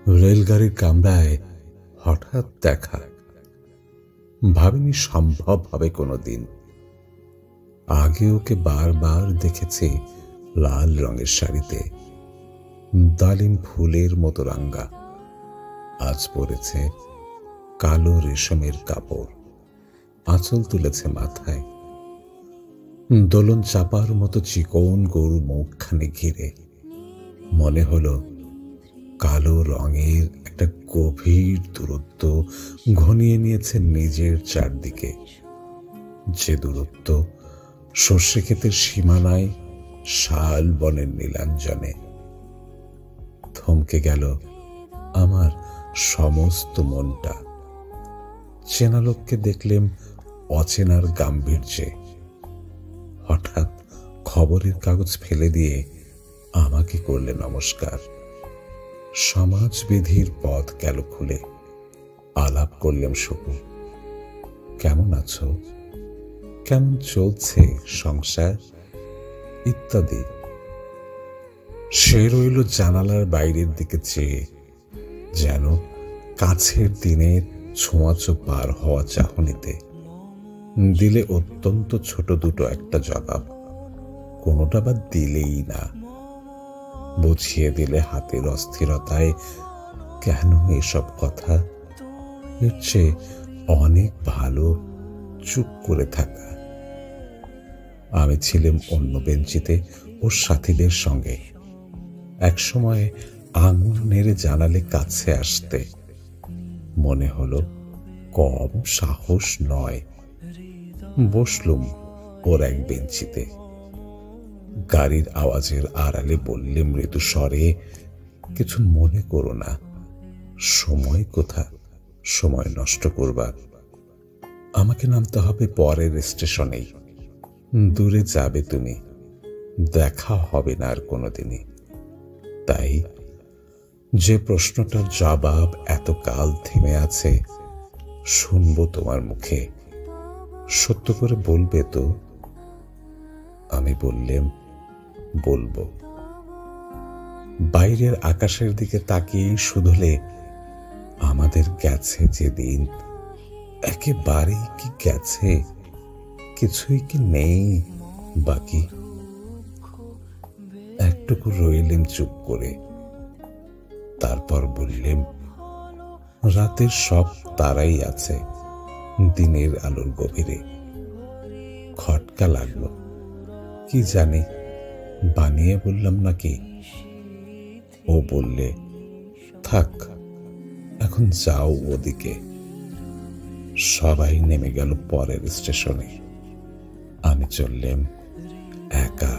রেলগাড়ির কামরায় হঠাৎ দেখা, ভাবিনি সম্ভব হবে কোনোদিন। আগে ওকে বারবার দেখেছি লাল রঙের শাড়িতে, ডালিম ফুলের মতো রাঙ্গা। আজ পরেছে কালো রেশমের কাপড়, আঁচল তুলেছে মাথায়, দোলন চাপার মতো চিকন গরু মুখখানে ঘিরে। মনে হলো কালো রঙের একটা গভীর দূরত্ব ঘনিয়ে নিয়েছে নিজের চারদিকে, যে দূরত্ব সর্ষে ক্ষেতের সীমানায় শাল বনের নীলাঞ্জনে। থমকে গেল আমার সমস্ত মনটা। চেনা লোককে দেখলেম অচেনার গাম্ভীর্যে। হঠাৎ খবরের কাগজ ফেলে দিয়ে আমাকে করলে নমস্কার। সমাজবিধির পথ গেল খুলে। আলাপ করলাম শুধু, কেমন আছো, কেমন চলছে সংসার ইত্যাদি। সে রইল জানালার বাইরের দিকে চেয়ে, যেন কাছের দিনের ছোঁয়াচো পার হওয়া চাহনিতে। দিলে অত্যন্ত ছোট দুটো একটা জবাব, কোনোটা বা দিলেই না। বুঝিয়ে দিলে হাতের অস্থিরতায় কেন এসব কথা, এর চেয়ে অনেক ভালো চুপ করে থাকা। আমি ছিলাম অন্য বেঞ্চিতে ওর সাথীদের সঙ্গে। একসময় আঙুল নেড়ে জানালে কাছে আসতে। মনে হলো কম সাহস নয়। বসলুম ওর এক বেঞ্চিতে। গাড়ির আওয়াজের আড়ালে বললে মৃদু স্বরে, কিছু মনে করো না, সময় কোথা সময় নষ্ট করবার। আমাকে নামতে হবে পরের স্টেশনেই। দূরে যাবে তুমি, দেখা হবে না আর কোনোদিনই। তাই যে প্রশ্নটার জবাব এতকাল থেমে আছে, শুনবো তোমার মুখে। সত্য করে বলবে তো? আমি বললেম, বলবো। বাইরের আকাশের দিকে তাকিয়ে শুধলে আমাদের গেছে যেদিন, একেবারেই কি গেছে, কিছুই কি নেই বাকি। একটুকু রইলেম চুপ করে। তারপর বললেম, রাতের সব তারাই আছে দিনের আলোর গভীরে। খটকা লাগলো, কি জানি বানিয়ে বললাম নাকি। ও বললে, থাক এখন যাও ওদিকে। সবাই নেমে গেল পরের স্টেশনে। আমি চললাম একা।